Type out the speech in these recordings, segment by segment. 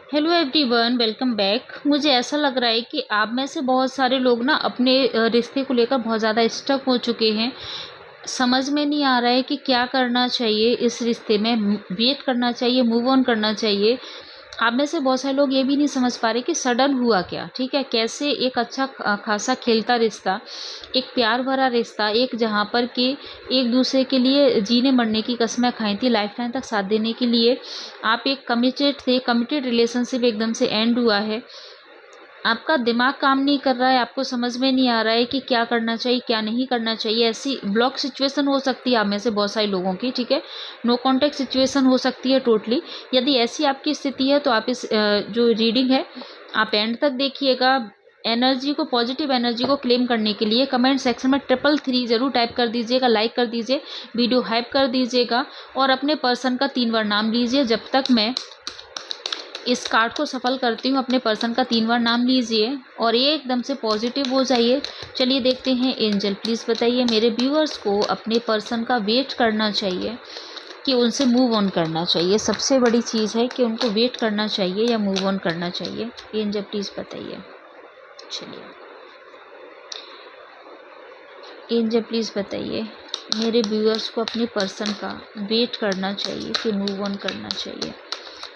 Hello everyone, welcome back. मुझे ऐसा लग रहा है कि आप में से बहुत सारे लोग ना अपने रिश्ते को लेकर बहुत ज़्यादा स्टक हो चुके हैं। समझ में नहीं आ रहा है कि क्या करना चाहिए इस रिश्ते में। वेट करना चाहिए, मूव ऑन करना चाहिए। आप में से बहुत सारे लोग ये भी नहीं समझ पा रहे कि सडन हुआ क्या। ठीक है, कैसे एक अच्छा खासा खेलता रिश्ता, एक प्यार भरा रिश्ता, एक जहाँ पर कि एक दूसरे के लिए जीने मरने की कस्में खाई थी, लाइफ टाइम तक साथ देने के लिए आप एक कमिटेड थे, कमिटेड रिलेशनशिप एकदम से एंड हुआ है। आपका दिमाग काम नहीं कर रहा है, आपको समझ में नहीं आ रहा है कि क्या करना चाहिए क्या नहीं करना चाहिए। ऐसी ब्लॉक सिचुएशन हो सकती है आप में से बहुत सारे लोगों की। ठीक है, नो कॉन्टेक्ट सिचुएशन हो सकती है टोटली। यदि ऐसी आपकी स्थिति है तो आप इस जो रीडिंग है आप एंड तक देखिएगा। एनर्जी को, पॉजिटिव एनर्जी को क्लेम करने के लिए कमेंट सेक्शन में 333 जरूर टाइप कर दीजिएगा, लाइक कर दीजिए, वीडियो हाइप कर दीजिएगा और अपने पर्सन का 3 बार नाम लीजिए। जब तक मैं इस कार्ड को सफल करती हूँ, अपने पर्सन का 3 बार नाम लीजिए और ये एकदम से पॉजिटिव हो जाइए। चलिए देखते हैं। एंजल प्लीज़ बताइए मेरे व्यूअर्स को अपने पर्सन का वेट करना चाहिए कि उनसे मूव ऑन करना चाहिए। सबसे बड़ी चीज़ है कि उनको वेट करना चाहिए या मूव ऑन करना चाहिए। एंजल प्लीज़ बताइए। चलिए एंजल प्लीज़ बताइए मेरे व्यूअर्स को अपने पर्सन का वेट करना चाहिए कि मूव ऑन करना चाहिए।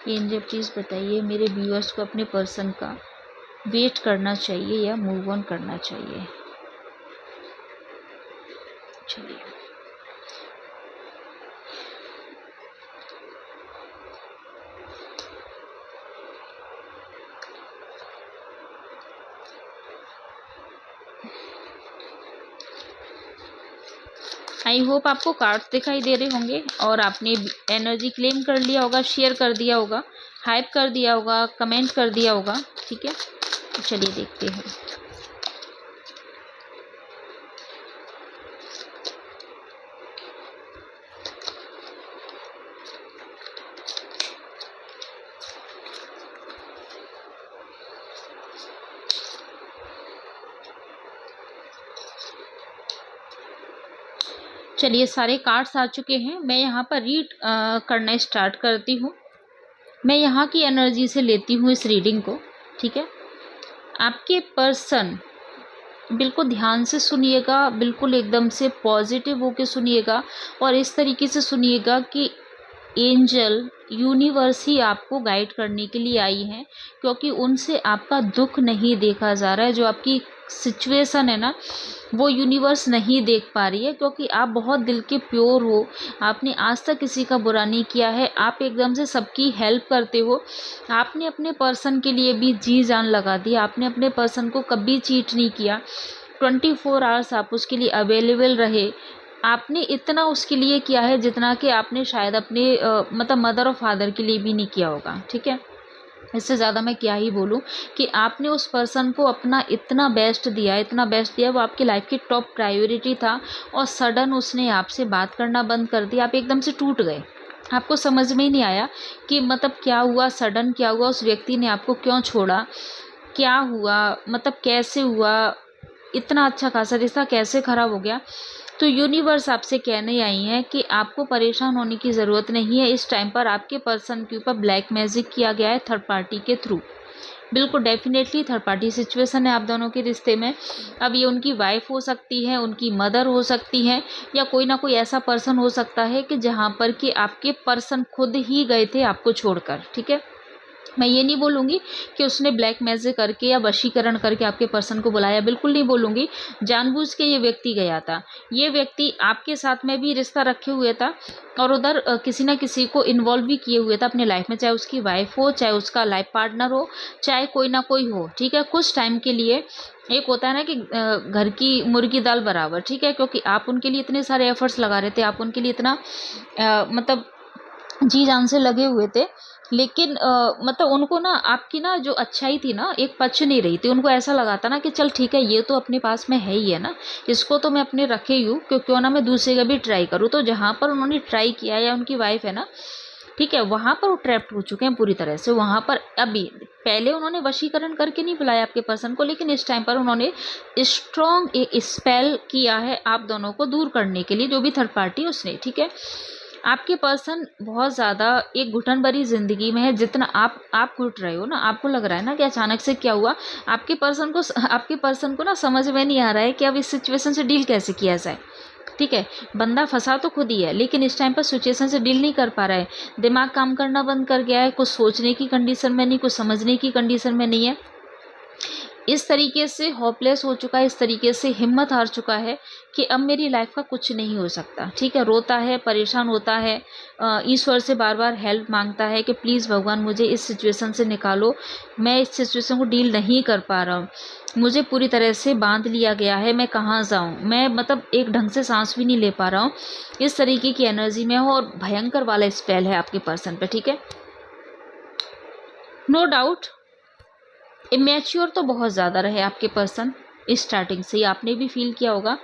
एंजल प्लीज़ बताइए मेरे व्यूअर्स को अपने पर्सन का वेट करना चाहिए या मूव ऑन करना चाहिए। चलिए आई होप आपको कार्ड्स दिखाई दे रहे होंगे और आपने एनर्जी क्लेम कर लिया होगा, शेयर कर दिया होगा, हाइप कर दिया होगा, कमेंट कर दिया होगा। ठीक है, चलिए देखते हैं। चलिए सारे कार्ड्स आ चुके हैं। मैं यहाँ पर रीड करना स्टार्ट करती हूँ। मैं यहाँ की एनर्जी से लेती हूँ इस रीडिंग को। ठीक है, आपके पर्सन, बिल्कुल ध्यान से सुनिएगा, बिल्कुल एकदम से पॉजिटिव होके सुनिएगा और इस तरीके से सुनिएगा कि एंजल, यूनिवर्स ही आपको गाइड करने के लिए आई हैं, क्योंकि उनसे आपका दुख नहीं देखा जा रहा है। जो आपकी सिचुएशन है ना, वो यूनिवर्स नहीं देख पा रही है, क्योंकि आप बहुत दिल के प्योर हो। आपने आज तक किसी का बुरा नहीं किया है, आप एकदम से सबकी हेल्प करते हो। आपने अपने पर्सन के लिए भी जी जान लगा दी, आपने अपने पर्सन को कभी चीट नहीं किया। 24 आवर्स आप उसके लिए अवेलेबल रहे। आपने इतना उसके लिए किया है जितना कि आपने शायद अपने मतलब मदर और फादर के लिए भी नहीं किया होगा। ठीक है, इससे ज़्यादा मैं क्या ही बोलूँ कि आपने उस पर्सन को अपना इतना बेस्ट दिया, इतना बेस्ट दिया, वो आपकी लाइफ की टॉप प्रायोरिटी था और सडन उसने आपसे बात करना बंद कर दिया। आप एकदम से टूट गए, आपको समझ में ही नहीं आया कि मतलब क्या हुआ, सडन क्या हुआ, उस व्यक्ति ने आपको क्यों छोड़ा, क्या हुआ, मतलब कैसे हुआ, इतना अच्छा खासा रिश्ता कैसे खराब हो गया। तो यूनिवर्स आपसे कहने आई है कि आपको परेशान होने की ज़रूरत नहीं है। इस टाइम पर आपके पर्सन के ऊपर ब्लैक मैजिक किया गया है थर्ड पार्टी के थ्रू। बिल्कुल डेफिनेटली थर्ड पार्टी सिचुएशन है आप दोनों के रिश्ते में। अब ये उनकी वाइफ हो सकती है, उनकी मदर हो सकती है, या कोई ना कोई ऐसा पर्सन हो सकता है कि जहाँ पर कि आपके पर्सन खुद ही गए थे आपको छोड़कर। ठीक है, मैं ये नहीं बोलूँगी कि उसने ब्लैक मैजिक करके या वशीकरण करके आपके पर्सन को बुलाया, बिल्कुल नहीं बोलूँगी। जानबूझ के ये व्यक्ति गया था। ये व्यक्ति आपके साथ में भी रिश्ता रखे हुए था और उधर किसी ना किसी को इन्वॉल्व भी किए हुए था अपने लाइफ में, चाहे उसकी वाइफ हो, चाहे उसका लाइफ पार्टनर हो, चाहे कोई ना कोई हो। ठीक है, कुछ टाइम के लिए एक होता है ना कि घर की मुर्गी दाल बराबर। ठीक है, क्योंकि आप उनके लिए इतने सारे एफर्ट्स लगा रहे थे, आप उनके लिए इतना मतलब जी जान से लगे हुए थे, लेकिन मतलब उनको ना आपकी ना जो अच्छाई थी ना एक पच नहीं रही थी। उनको ऐसा लगा था ना कि चल ठीक है, ये तो अपने पास में है ही है ना, इसको तो मैं अपने रखे ही हूँ, क्यों ना मैं दूसरे का भी ट्राई करूँ। तो जहाँ पर उन्होंने ट्राई किया, या उनकी वाइफ है ना, ठीक है, वहाँ पर वो ट्रैप्ड हो चुके हैं पूरी तरह से। वहाँ पर अभी पहले उन्होंने वशीकरण करके नहीं बुलाया आपके पर्सन को, लेकिन इस टाइम पर उन्होंने स्ट्रॉन्ग एक स्पेल किया है आप दोनों को दूर करने के लिए, जो भी थर्ड पार्टी उसने। ठीक है, आपके पर्सन बहुत ज़्यादा एक घुटन भरी ज़िंदगी में है। जितना आप घुट रहे हो ना, आपको लग रहा है ना कि अचानक से क्या हुआ, आपके पर्सन को ना समझ में नहीं आ रहा है कि अब इस सिचुएशन से डील कैसे किया जाए। ठीक है, बंदा फंसा तो खुद ही है, लेकिन इस टाइम पर सिचुएशन से डील नहीं कर पा रहा है। दिमाग काम करना बंद कर गया है, कुछ सोचने की कंडीशन में नहीं, कुछ समझने की कंडीशन में नहीं है। इस तरीके से होपलेस हो चुका है, इस तरीके से हिम्मत हार चुका है कि अब मेरी लाइफ का कुछ नहीं हो सकता। ठीक है, रोता है, परेशान होता है, ईश्वर से बार बार हेल्प मांगता है कि प्लीज़ भगवान मुझे इस सिचुएशन से निकालो, मैं इस सिचुएशन को डील नहीं कर पा रहा हूँ, मुझे पूरी तरह से बांध लिया गया है, मैं कहाँ जाऊँ, मैं मतलब एक ढंग से सांस भी नहीं ले पा रहा हूँ। इस तरीके की एनर्जी में हो और भयंकर वाला स्पेल है आपके पर्सन पे। ठीक है, नो डाउट इमेच्योर तो बहुत ज़्यादा रहे आपके पर्सन। स्टार्टिंग से ही आपने भी फील किया होगा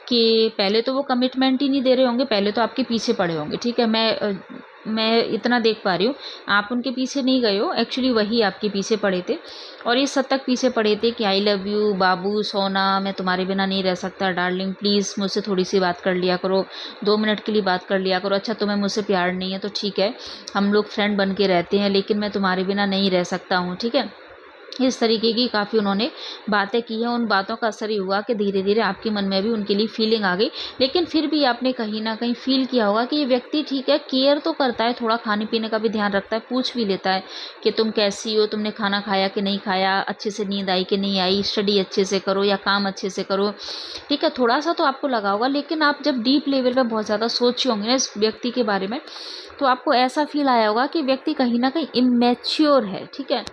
कि पहले तो वो कमिटमेंट ही नहीं दे रहे होंगे, पहले तो आपके पीछे पड़े होंगे। ठीक है, मैं इतना देख पा रही हूँ, आप उनके पीछे नहीं गए हो, एक्चुअली वही आपके पीछे पड़े थे। और इस हद तक पीछे पड़े थे कि आई लव यू बाबू, सोना, मैं तुम्हारे बिना नहीं रह सकता, डार्लिंग प्लीज़ मुझसे थोड़ी सी बात कर लिया करो, 2 मिनट के लिए बात कर लिया करो। अच्छा तुम्हें मुझसे प्यार नहीं है तो ठीक है, हम लोग फ्रेंड बन के रहते हैं, लेकिन मैं तुम्हारे बिना नहीं रह सकता हूँ। ठीक है, इस तरीके की काफ़ी उन्होंने बातें की हैं। उन बातों का असर ही हुआ कि धीरे धीरे आपके मन में भी उनके लिए फीलिंग आ गई। लेकिन फिर भी आपने कहीं ना कहीं फील किया होगा कि ये व्यक्ति ठीक है, केयर तो करता है, थोड़ा खाने पीने का भी ध्यान रखता है, पूछ भी लेता है कि तुम कैसी हो, तुमने खाना खाया कि नहीं खाया, अच्छे से नींद आई कि नहीं आई, स्टडी अच्छे से करो या काम अच्छे से करो। ठीक है, थोड़ा सा तो आपको लगा होगा। लेकिन आप जब डीप लेवल पर बहुत ज़्यादा सोचे होंगे ना इस व्यक्ति के बारे में, तो आपको ऐसा फील आया होगा कि व्यक्ति कहीं ना कहीं इमेच्योर है। ठीक है,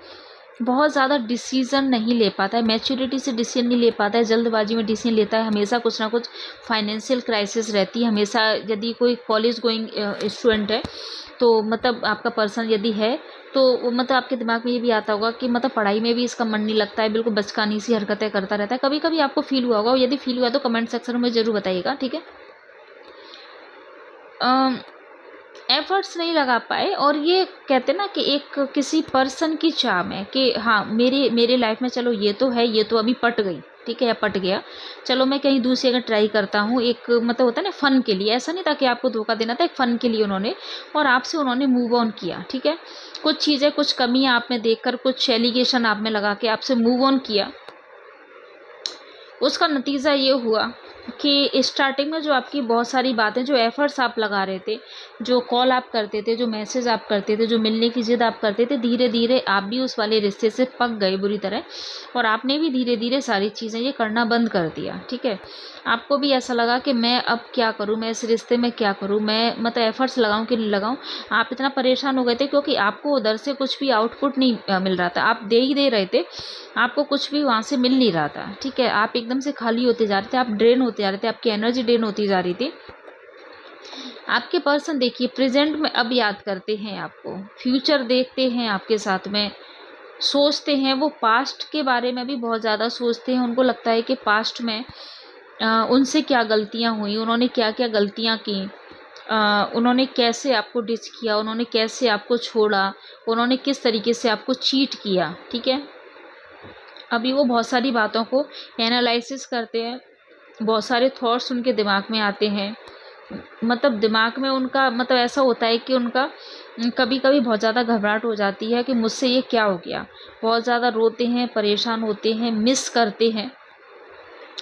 बहुत ज़्यादा डिसीज़न नहीं ले पाता है, मैच्योरिटी से डिसीजन नहीं ले पाता है, जल्दबाजी में डिसीजन लेता है, हमेशा कुछ ना कुछ फाइनेंशियल क्राइसिस रहती है हमेशा। यदि कोई कॉलेज गोइंग स्टूडेंट है तो मतलब आपका पर्सन यदि है तो मतलब आपके दिमाग में ये भी आता होगा कि मतलब पढ़ाई में भी इसका मन नहीं लगता है, बिल्कुल बचकानी सी हरकतें करता रहता है। कभी कभी आपको फील हुआ होगा, यदि फील हुआ तो कमेंट सेक्शन में मुझे ज़रूर बताइएगा। ठीक है, एफर्ट्स नहीं लगा पाए, और ये कहते ना कि एक किसी पर्सन की चाह में कि हाँ मेरे लाइफ में चलो ये तो है, ये तो अभी पट गई, ठीक है, या पट गया, चलो मैं कहीं दूसरी जगह ट्राई करता हूँ। एक मतलब होता है ना फन के लिए, ऐसा नहीं था कि आपको धोखा देना था, एक फन के लिए उन्होंने और आपसे उन्होंने मूव ऑन किया। ठीक है, कुछ चीज़ें, कुछ कमियाँ आप में देखकर, कुछ एलिगेशन आप में लगा के आपसे मूव ऑन किया। उसका नतीजा ये हुआ कि स्टार्टिंग में जो आपकी बहुत सारी बातें, जो एफर्ट्स आप लगा रहे थे, जो कॉल आप करते थे, जो मैसेज आप करते थे, जो मिलने की जिद आप करते थे, धीरे धीरे आप भी उस वाले रिश्ते से पक गए बुरी तरह, और आपने भी धीरे धीरे सारी चीज़ें ये करना बंद कर दिया। ठीक है, आपको भी ऐसा लगा कि मैं अब क्या करूँ, मैं इस रिश्ते में क्या करूँ, मैं मतलब एफर्ट्स लगाऊँ कि नहीं लगाऊँ। आप इतना परेशान हो गए थे क्योंकि आपको उधर से कुछ भी आउटपुट नहीं मिल रहा था, आप दे ही दे रहे थे, आपको कुछ भी वहाँ से मिल नहीं रहा था। ठीक है, आप एकदम से खाली होते जा रहे थे, आप ड्रेन होते जा रहे थे, आपकी एनर्जी ड्रेन होती जा रही थी। आपके पर्सन देखिए प्रेजेंट में अब याद करते हैं आपको, फ्यूचर देखते हैं आपके साथ में, सोचते हैं, वो पास्ट के बारे में भी बहुत ज़्यादा सोचते हैं। उनको लगता है कि पास्ट में उनसे क्या गलतियाँ हुई, उन्होंने क्या क्या गलतियाँ की, उन्होंने कैसे आपको डिच किया, उन्होंने कैसे आपको छोड़ा, उन्होंने किस तरीके से आपको चीट किया। ठीक है, अभी वो बहुत सारी बातों को एनालिसिस करते हैं, बहुत सारे थॉट्स उनके दिमाग में आते हैं। मतलब दिमाग में उनका मतलब ऐसा होता है कि उनका कभी कभी बहुत ज़्यादा घबराहट हो जाती है कि मुझसे ये क्या हो गया, बहुत ज़्यादा रोते हैं, परेशान होते हैं, मिस करते हैं।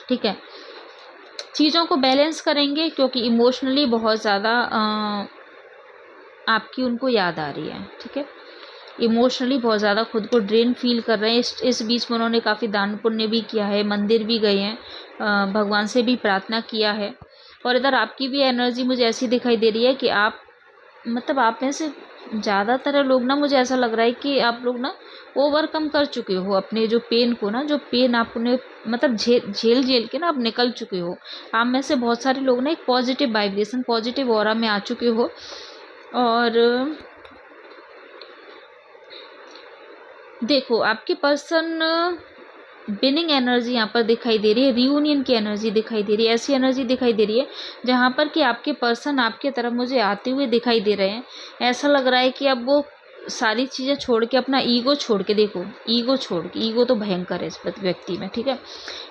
ठीक है, चीज़ों को बैलेंस करेंगे क्योंकि इमोशनली बहुत ज़्यादा आपकी उनको याद आ रही है। ठीक है, इमोशनली बहुत ज़्यादा खुद को ड्रेन फील कर रहे हैं। इस बीच में उन्होंने काफ़ी दान पुण्य भी किया है, मंदिर भी गए हैं, भगवान से भी प्रार्थना किया है। और इधर आपकी भी एनर्जी मुझे ऐसी दिखाई दे रही है कि आप मतलब आप में से ज़्यादातर लोग ना, मुझे ऐसा लग रहा है कि आप लोग ना ओवरकम कर चुके हो अपने जो पेन को ना, जो पेन आपने मतलब झेल के ना आप निकल चुके हो। आप में से बहुत सारे लोग ना एक पॉजिटिव वाइब्रेशन, पॉजिटिव ऑरा में आ चुके हो। और देखो आपके पर्सन बिनिंग एनर्जी यहाँ पर दिखाई दे रही है, रियूनियन की एनर्जी दिखाई दे रही है, ऐसी एनर्जी दिखाई दे रही है जहाँ पर कि आपके पर्सन आपके तरफ मुझे आते हुए दिखाई दे रहे हैं। ऐसा लग रहा है कि अब वो सारी चीज़ें छोड़ के, अपना ईगो छोड़ के, देखो ईगो छोड़ के, ईगो तो भयंकर है इस व्यक्ति में, ठीक है।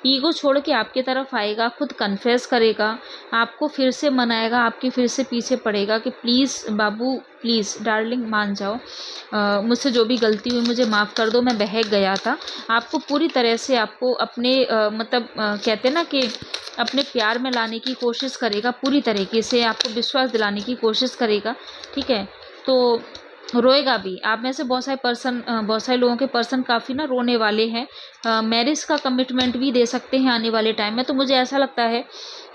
ईगो छोड़ के आपके तरफ आएगा, खुद कन्फेस करेगा, आपको फिर से मनाएगा, आपके फिर से पीछे पड़ेगा कि प्लीज़ बाबू, प्लीज़ डार्लिंग मान जाओ, मुझसे जो भी गलती हुई मुझे माफ़ कर दो, मैं बहक गया था। आपको पूरी तरह से, आपको अपने मतलब कहते हैं ना कि अपने प्यार में लाने की कोशिश करेगा, पूरी तरीके से आपको विश्वास दिलाने की कोशिश करेगा, ठीक है। तो रोएगा भी। आप में से बहुत सारे लोगों के पर्सन काफ़ी ना रोने वाले हैं, मैरिज का कमिटमेंट भी दे सकते हैं आने वाले टाइम में। तो मुझे ऐसा लगता है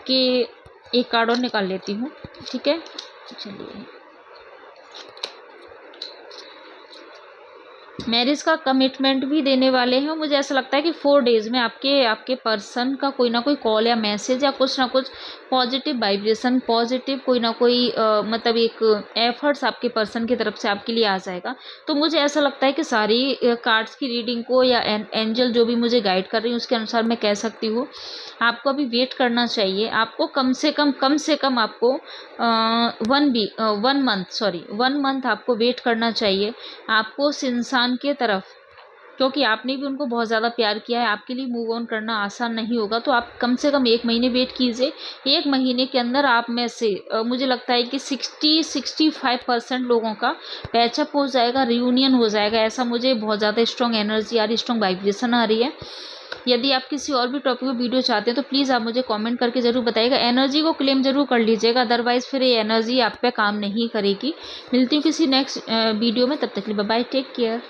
कि एक कार्ड और निकाल लेती हूँ, ठीक है। चलिए, मैरिज का कमिटमेंट भी देने वाले हैं। मुझे ऐसा लगता है कि 4 डेज़ में आपके पर्सन का कोई ना कोई कॉल या मैसेज या कुछ ना कुछ पॉजिटिव वाइब्रेशन, पॉजिटिव कोई ना कोई मतलब एक एफर्ट्स आपके पर्सन की तरफ से आपके लिए आ जाएगा। तो मुझे ऐसा लगता है कि सारी कार्ड्स की रीडिंग को या एंजल जो भी मुझे गाइड कर रही है उसके अनुसार मैं कह सकती हूँ आपको अभी वेट करना चाहिए। आपको कम से कम आपको 1 मंथ आपको वेट करना चाहिए। आपको उस इंसान के तरफ, क्योंकि आपने भी उनको बहुत ज़्यादा प्यार किया है, आपके लिए मूव ऑन करना आसान नहीं होगा। तो आप कम से कम 1 महीने वेट कीजिए। 1 महीने के अंदर आप में से मुझे लगता है कि 60-65% लोगों का पैचअप हो जाएगा, रियूनियन हो जाएगा। ऐसा मुझे बहुत ज़्यादा स्ट्रॉन्ग एनर्जी आ रही, स्ट्रॉन्ग वाइब्रेशन आ रही है। यदि आप किसी और भी टॉपिक में वीडियो चाहते हैं तो प्लीज़ आप मुझे कमेंट करके ज़रूर बताइएगा। एनर्जी को क्लेम ज़रूर कर लीजिएगा, अदरवाइज़ फिर ये एनर्जी आप पे काम नहीं करेगी। मिलती हूँ किसी नेक्स्ट वीडियो में, तब तक के लिए बाय बाय, टेक केयर।